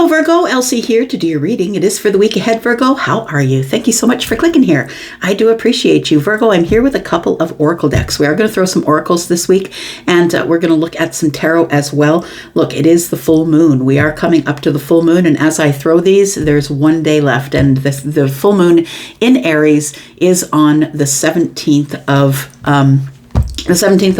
Hello Virgo, Elsie here to do your reading. It is for the week ahead, Virgo. How are you? Thank you so much for clicking here. I do appreciate you. Virgo, I'm here with a couple of oracle decks. We are going to throw some oracles this week, and we're going to look at some tarot as well. Look, it is the full moon. We are coming up to the full moon, and as I throw these, there's one day left, and the full moon in Aries is on the 17th of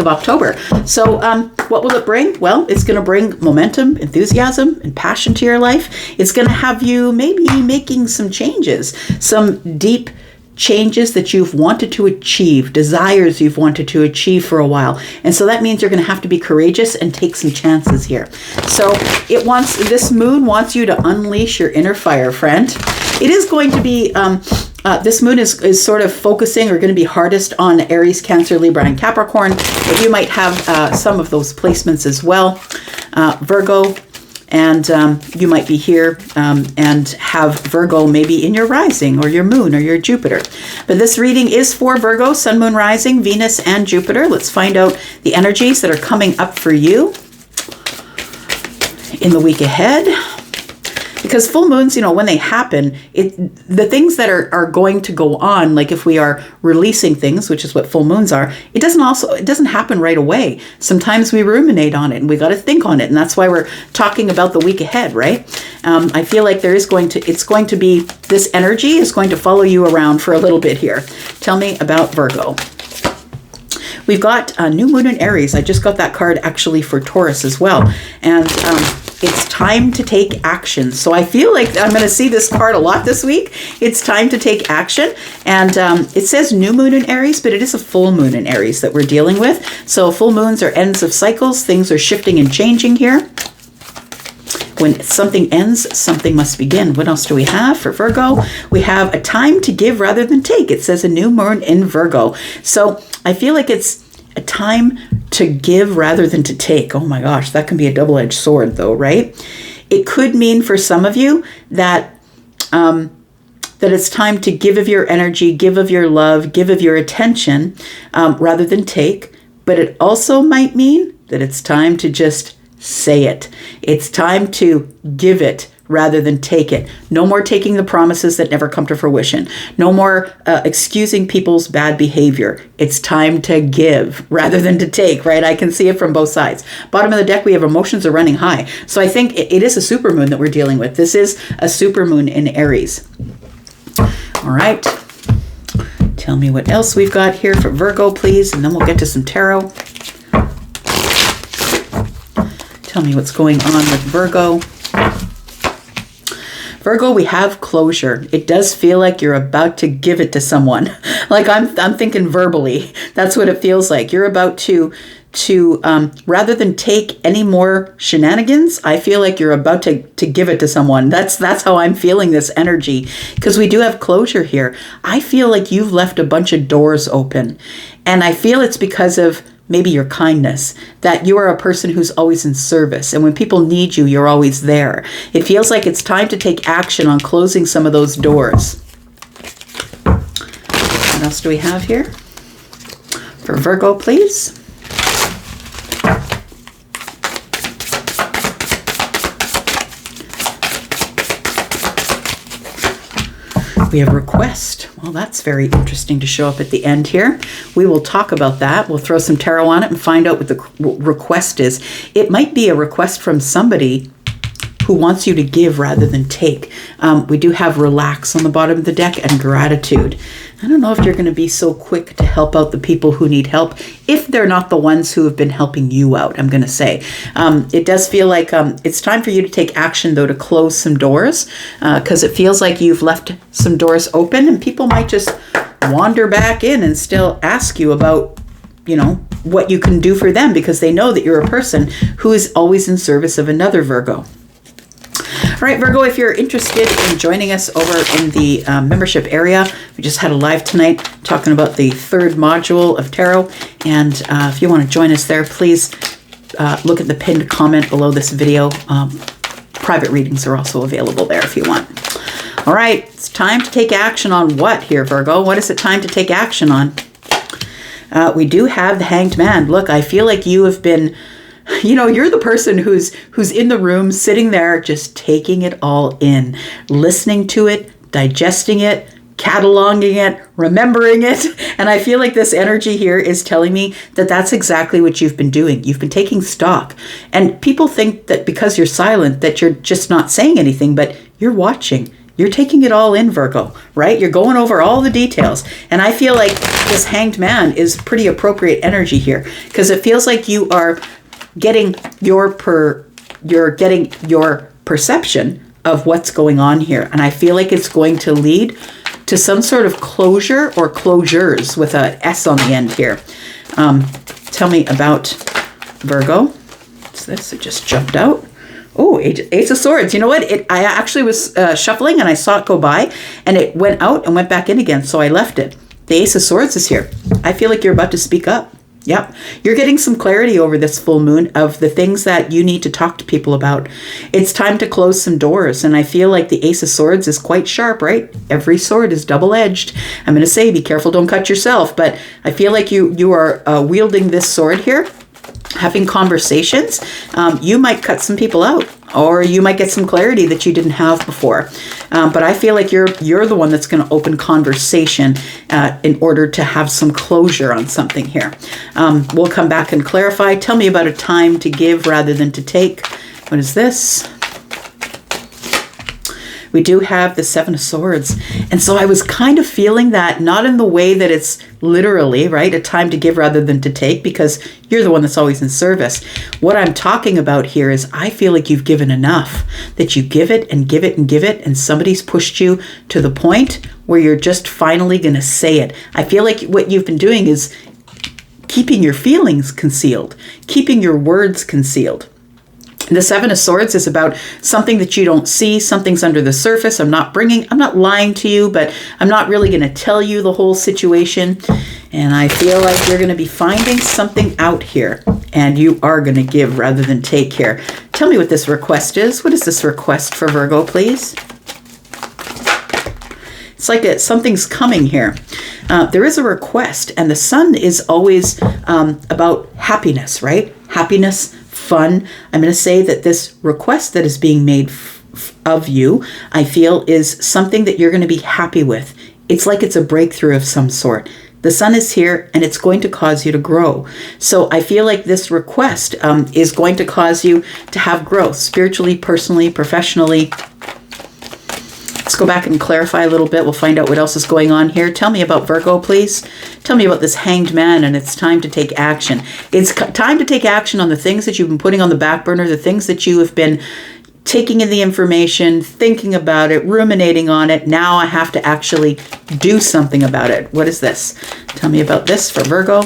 October. So what will it bring? Well, it's going to bring momentum, enthusiasm, and passion to your life. It's going to have you maybe making some changes, some deep changes that you've wanted to achieve, desires you've wanted to achieve for a while. And so that means you're going to have to be courageous and take some chances here. So this moon wants you to unleash your inner fire, friend. It is going to be this moon is sort of focusing or going to be hardest on Aries, Cancer, Libra, and Capricorn, but you might have some of those placements as well, Virgo, and you might be here and have Virgo maybe in your rising or your moon or your Jupiter. But this reading is for Virgo, Sun, Moon, Rising, Venus, and Jupiter. Let's find out the energies that are coming up for you in the week ahead. Because full moons, when they happen, the things that are going to go on, like if we are releasing things, which is what full moons are, it doesn't happen right away. Sometimes we ruminate on it and we got to think on it. And that's why we're talking about the week ahead, right? I feel like this energy is going to follow you around for a little bit here. Tell me about Virgo. We've got new moon in Aries. I just got that card actually for Taurus as well. And it's time to take action. So I feel like I'm going to see this card a lot this week. It's time to take action. And it says new moon in Aries, but it is a full moon in Aries that we're dealing with. So full moons are ends of cycles. Things are shifting and changing here. When something ends, something must begin. What else do we have for Virgo? We have a time to give rather than take. It says a new moon in Virgo. So I feel like it's a time to give rather than to take. Oh my gosh, that can be a double-edged sword though, right? It could mean for some of you that it's time to give of your energy, give of your love, give of your attention rather than take. But it also might mean that it's time to just say it. It's time to give it rather than take it. No more taking the promises that never come to fruition. No more excusing people's bad behavior. It's time to give rather than to take, right? I can see it from both sides. Bottom of the deck, we have emotions are running high. So I think it is a supermoon that we're dealing with. This is a supermoon in Aries. All right. Tell me what else we've got here for Virgo, please, and then we'll get to some tarot. Tell me what's going on with Virgo. Virgo, we have closure. It does feel like you're about to give it to someone. Like I'm thinking verbally. That's what it feels like. You're about to rather than take any more shenanigans, I feel like you're about to give it to someone. That's how I'm feeling this energy, because we do have closure here. I feel like you've left a bunch of doors open, and I feel it's because of maybe your kindness, that you are a person who's always in service. And when people need you, you're always there. It feels like it's time to take action on closing some of those doors. What else do we have here for Virgo, please? We have request. Well, that's very interesting to show up at the end here. We will talk about that. We'll throw some tarot on it and find out what the request is. It might be a request from somebody who wants you to give rather than take. We do have relax on the bottom of the deck and gratitude. I don't know if you're going to be so quick to help out the people who need help if they're not the ones who have been helping you out, I'm going to say. It does feel like it's time for you to take action, though, to close some doors, because it feels like you've left some doors open and people might just wander back in and still ask you about, what you can do for them, because they know that you're a person who is always in service of another Virgo. All right, Virgo, if you're interested in joining us over in the membership area, we just had a live tonight talking about the third module of tarot. And if you want to join us there, please look at the pinned comment below this video. Private readings are also available there if you want. All right, it's time to take action on what here, Virgo? What is it time to take action on? We do have the Hanged Man. Look, I feel like you have been you're the person who's in the room, sitting there, just taking it all in, listening to it, digesting it, cataloging it, remembering it. And I feel like this energy here is telling me that that's exactly what you've been doing. You've been taking stock. And people think that because you're silent, that you're just not saying anything, but you're watching. You're taking it all in, Virgo, right? You're going over all the details. And I feel like this Hanged Man is pretty appropriate energy here, because it feels like you are getting your perception of what's going on here. And I feel like it's going to lead to some sort of closure or closures with a S on the end here. Tell me about Virgo. What's this? It just jumped out. Oh, Ace of Swords. You know what? I actually was shuffling and I saw it go by and it went out and went back in again. So I left it. The Ace of Swords is here. I feel like you're about to speak up. Yep. You're getting some clarity over this full moon of the things that you need to talk to people about. It's time to close some doors. And I feel like the Ace of Swords is quite sharp, right? Every sword is double-edged. I'm going to say, be careful, don't cut yourself. But I feel like you are wielding this sword here, having conversations. You might cut some people out, or you might get some clarity that you didn't have before. But I feel like you're the one that's going to open conversation in order to have some closure on something here. We'll come back and clarify. Tell me about a time to give rather than to take. What is this? We do have the Seven of Swords. And so I was kind of feeling that, not in the way that it's literally, right, a time to give rather than to take, because you're the one that's always in service. What I'm talking about here is I feel like you've given enough, that you give it and give it and give it, and somebody's pushed you to the point where you're just finally going to say it. I feel like what you've been doing is keeping your feelings concealed, keeping your words concealed. The Seven of Swords is about something that you don't see, something's under the surface. I'm not lying to you, but I'm not really going to tell you the whole situation. And I feel like you're going to be finding something out here, and you are going to give rather than take here. Tell me what this request is. What is this request for Virgo, please? It's like something's coming here. There is a request, and the sun is always about happiness, right? Happiness, fun. I'm going to say that this request that is being made of you, I feel, is something that you're going to be happy with. It's like it's a breakthrough of some sort. The sun is here and it's going to cause you to grow. So I feel like this request is going to cause you to have growth spiritually, personally, professionally. Let's go back and clarify a little bit. We'll find out what else is going on here. Tell me about Virgo, please. Tell me about this Hanged Man, and it's time to take action. It's time to take action on the things that you've been putting on the back burner, the things that you have been taking in the information, thinking about it, ruminating on it. Now I have to actually do something about it. What is this? Tell me about this for Virgo.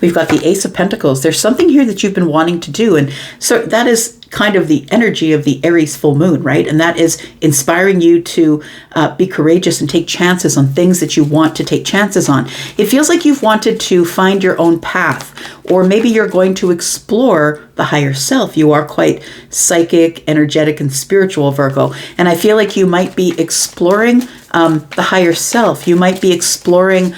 We've got the Ace of Pentacles. There's something here that you've been wanting to do. And so that is kind of the energy of the Aries full moon, right? And that is inspiring you to be courageous and take chances on things that you want to take chances on. It feels like you've wanted to find your own path, or maybe you're going to explore the higher self. You are quite psychic, energetic, and spiritual, Virgo. And I feel like you might be exploring the higher self. You might be exploring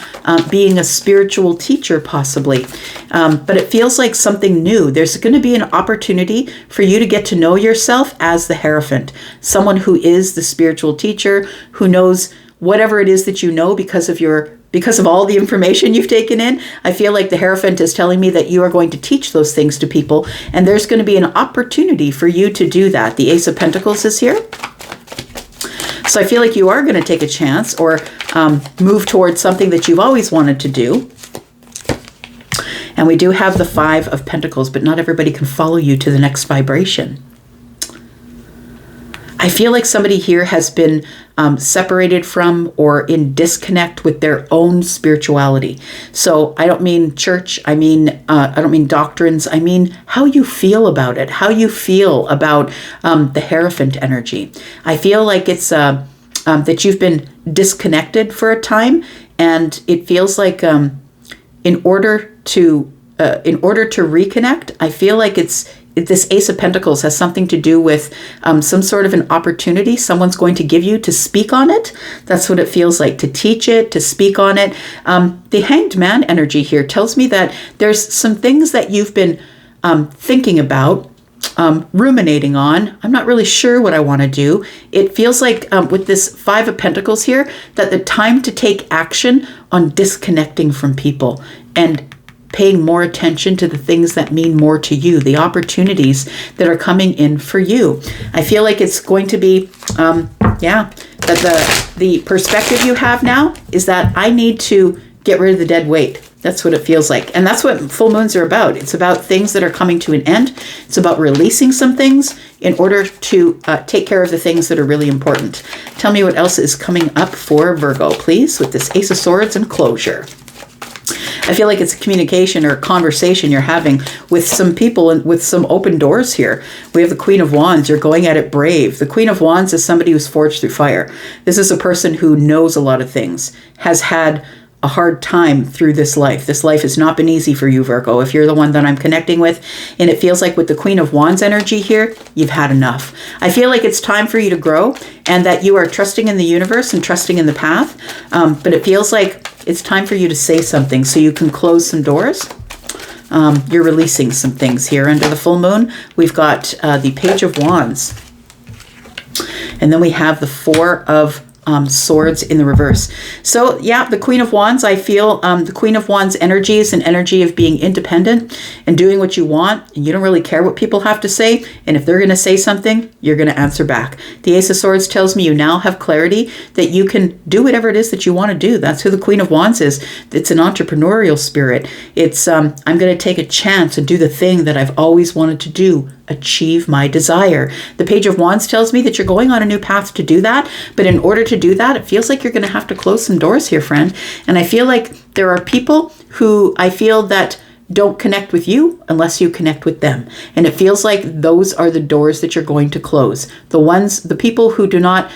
being a spiritual teacher, possibly. But it feels like something new. There's going to be an opportunity for you to get to know yourself as the Hierophant, someone who is the spiritual teacher, who knows whatever it is that you know because of all the information you've taken in. I feel like the Hierophant is telling me that you are going to teach those things to people, and there's going to be an opportunity for you to do that. The Ace of Pentacles is here. So I feel like you are going to take a chance or move towards something that you've always wanted to do. And we do have the Five of Pentacles, but not everybody can follow you to the next vibration. I feel like somebody here has been separated from or in disconnect with their own spirituality. So I don't mean church. I don't mean doctrines. I mean how you feel about it, how you feel about the Hierophant energy. I feel like it's that you've been disconnected for a time, and it feels like in order to reconnect, I feel like it's this Ace of Pentacles has something to do with some sort of an opportunity someone's going to give you to speak on it. That's what it feels like, to teach it, to speak on it. The Hanged Man energy here tells me that there's some things that you've been thinking about, ruminating on. I'm not really sure what I want to do. It feels like with this Five of Pentacles here, that the time to take action on disconnecting from people and paying more attention to the things that mean more to you, the opportunities that are coming in for you. I feel like it's going to be, that the perspective you have now is that I need to get rid of the dead weight. That's what it feels like. And that's what full moons are about. It's about things that are coming to an end. It's about releasing some things in order to take care of the things that are really important. Tell me what else is coming up for Virgo, please, with this Ace of Swords and closure. I feel like it's a communication or a conversation you're having with some people and with some open doors here. We have the Queen of Wands. You're going at it brave. The Queen of Wands is somebody who's forged through fire. This is a person who knows a lot of things, has had a hard time through this life. This life has not been easy for you, Virgo, if you're the one that I'm connecting with. And it feels like with the Queen of Wands energy here, you've had enough. I feel like it's time for you to grow and that you are trusting in the universe and trusting in the path. But it feels like it's time for you to say something so you can close some doors. You're releasing some things here under the full moon. We've got the Page of Wands. And then we have the Four of Swords in the reverse. So yeah, the Queen of Wands, I feel the Queen of Wands energy is an energy of being independent and doing what you want, and you don't really care what people have to say, and if they're going to say something, you're going to answer back. The Ace of Swords tells me you now have clarity that you can do whatever it is that you want to do. That's who the Queen of Wands is. It's an entrepreneurial spirit. It's I'm going to take a chance and do the thing that I've always wanted to do, achieve my desire. The Page of Wands tells me that you're going on a new path to do that, but in order to do that, it feels like you're going to have to close some doors here, friend. And I feel like there are people who I feel that don't connect with you unless you connect with them. And it feels like those are the doors that you're going to close. The people who do not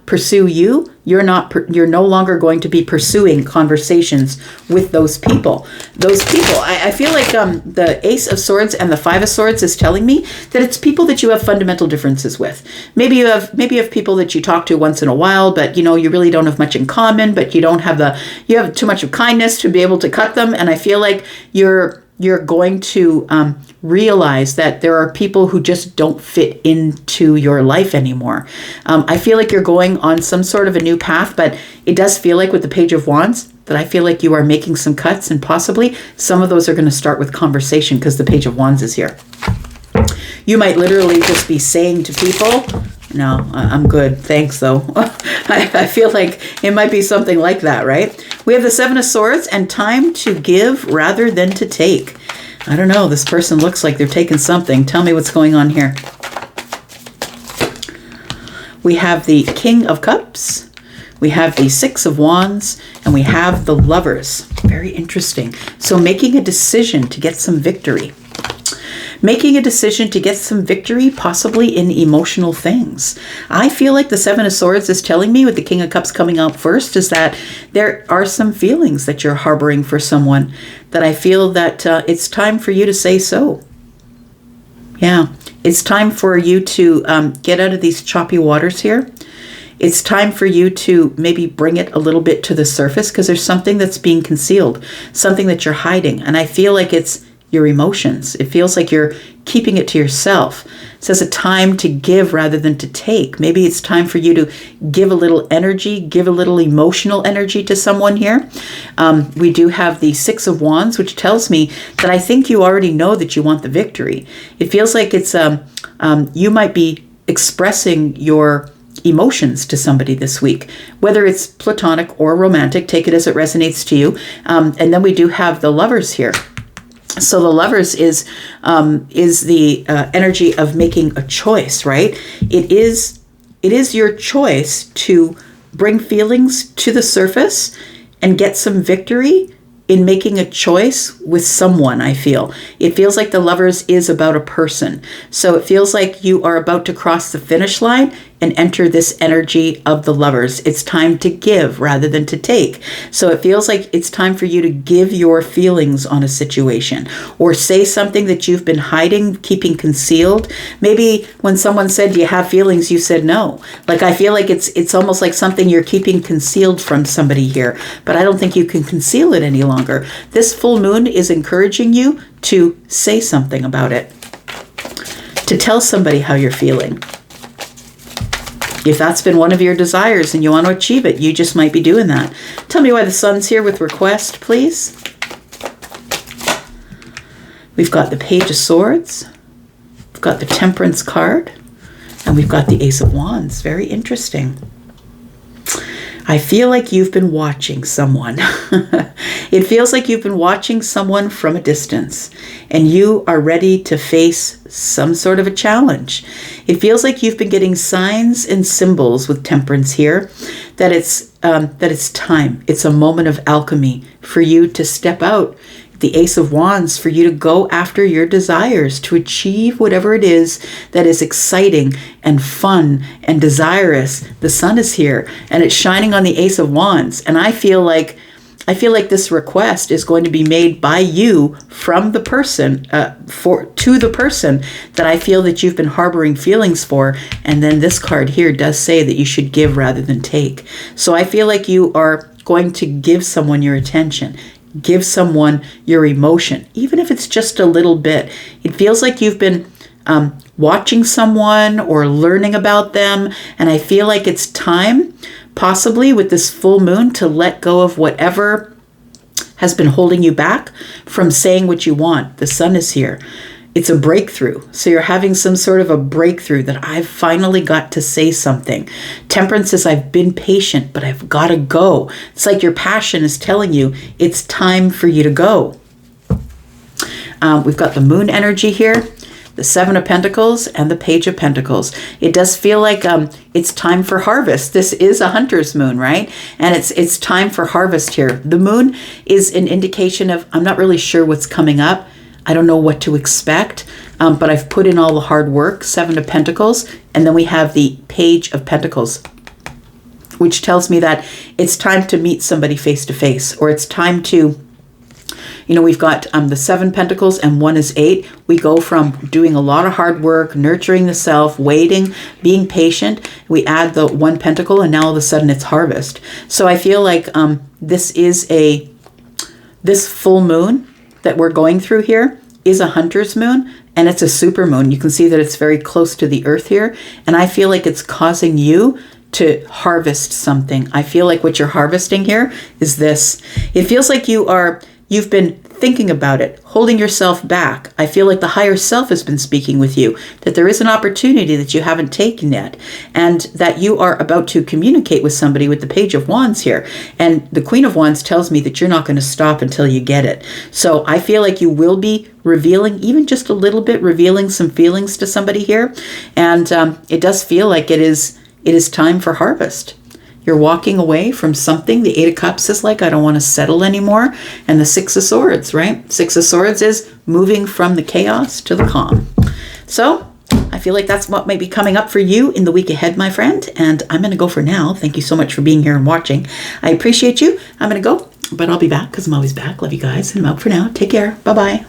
pursue you, you're no longer going to be pursuing conversations with those people. I feel like the Ace of Swords and the Five of Swords is telling me that it's people that you have fundamental differences with. Maybe you have people that you talk to once in a while, but you really don't have much in common, but you have too much of kindness to be able to cut them. And I feel like you're going to realize that there are people who just don't fit into your life anymore. I feel like you're going on some sort of a new path, but it does feel like with the Page of Wands that I feel like you are making some cuts, and possibly some of those are going to start with conversation because the Page of Wands is here. You might literally just be saying to people, no, I'm good. Thanks, though. I feel like it might be something like that, right? We have the Seven of Swords and time to give rather than to take. I don't know. This person looks like they're taking something. Tell me what's going on here. We have the King of Cups. We have the Six of Wands. And we have the Lovers. Very interesting. So making a decision to get some victory. Making a decision to get some victory, possibly in emotional things. I feel like the Seven of Swords is telling me, with the King of Cups coming out first, is that there are some feelings that you're harboring for someone that I feel that it's time for you to say so. Yeah, it's time for you to get out of these choppy waters here. It's time for you to maybe bring it a little bit to the surface because there's something that's being concealed, something that you're hiding. And I feel like it's your emotions. It feels like you're keeping it to yourself. It says a time to give rather than to take. Maybe it's time for you to give a little energy, give a little emotional energy to someone here. We do have the Six of Wands, which tells me that I think you already know that you want the victory. It feels like it's you might be expressing your emotions to somebody this week, whether it's platonic or romantic. Take it as it resonates to you. And then we do have the Lovers here. So the Lovers is the energy of making a choice, right? It is your choice to bring feelings to the surface and get some victory in making a choice with someone, I feel. It feels like the Lovers is about a person. So it feels like you are about to cross the finish line and enter this energy of the Lovers. It's time to give rather than to take. So it feels like it's time for you to give your feelings on a situation, or say something that you've been hiding, keeping concealed. Maybe when someone said, do you have feelings? You said no. Like, I feel like it's almost like something you're keeping concealed from somebody here, but I don't think you can conceal it any longer. This full moon is encouraging you to say something about it, to tell somebody how you're feeling. If that's been one of your desires and you want to achieve it, you just might be doing that. Tell me why the Sun's here with request, please. We've got the Page of Swords. We've got the Temperance card. And we've got the Ace of Wands. Very interesting. I feel like you've been watching someone. It feels like you've been watching someone from a distance, and you are ready to face some sort of a challenge. It feels like you've been getting signs and symbols with Temperance here, that it's time. It's a moment of alchemy for you to step out. The Ace of Wands, for you to go after your desires, to achieve whatever it is that is exciting and fun and desirous. The Sun is here and it's shining on the Ace of Wands. And I feel like this request is going to be made by you from the person, to the person that I feel that you've been harboring feelings for. And then this card here does say that you should give rather than take. So I feel like you are going to give someone your attention. Give someone your emotion, even if it's just a little bit. It feels like you've been watching someone or learning about them, and I feel like it's time, possibly with this full moon, to let go of whatever has been holding you back from saying what you want. The Sun is here. It's a breakthrough. So you're having some sort of a breakthrough that I've finally got to say something. Temperance says, I've been patient, but I've got to go. It's like your passion is telling you it's time for you to go. We've got the Moon energy here, the Seven of Pentacles, and the Page of Pentacles. It does feel like it's time for harvest. This is a hunter's moon, right? And it's time for harvest here. The moon is an indication of, I'm not really sure what's coming up. I don't know what to expect, but I've put in all the hard work. Seven of Pentacles, and then we have the Page of Pentacles, which tells me that it's time to meet somebody face to face, or it's time to, we've got the Seven Pentacles and one is 8. We go from doing a lot of hard work, nurturing the self, waiting, being patient. We add the 1 Pentacle, and now all of a sudden it's harvest. So I feel like this full moon that we're going through here is a hunter's moon, and it's a super moon. You can see that it's very close to the earth here, and I feel like it's causing you to harvest something. I feel like what you're harvesting here is this. It feels like you've been thinking about it, holding yourself back. I feel like the higher self has been speaking with you, that there is an opportunity that you haven't taken yet, and that you are about to communicate with somebody with the Page of Wands here. And the Queen of Wands tells me that you're not going to stop until you get it. So I feel like you will be revealing, even just a little bit, revealing some feelings to somebody here. And it does feel like it is time for harvest. You're walking away from something. The 8 of Cups is like, I don't want to settle anymore. And the 6 of Swords, right? 6 of Swords is moving from the chaos to the calm. So I feel like that's what might be coming up for you in the week ahead, my friend. And I'm going to go for now. Thank you so much for being here and watching. I appreciate you. I'm going to go, but I'll be back because I'm always back. Love you guys. And I'm out for now. Take care. Bye-bye.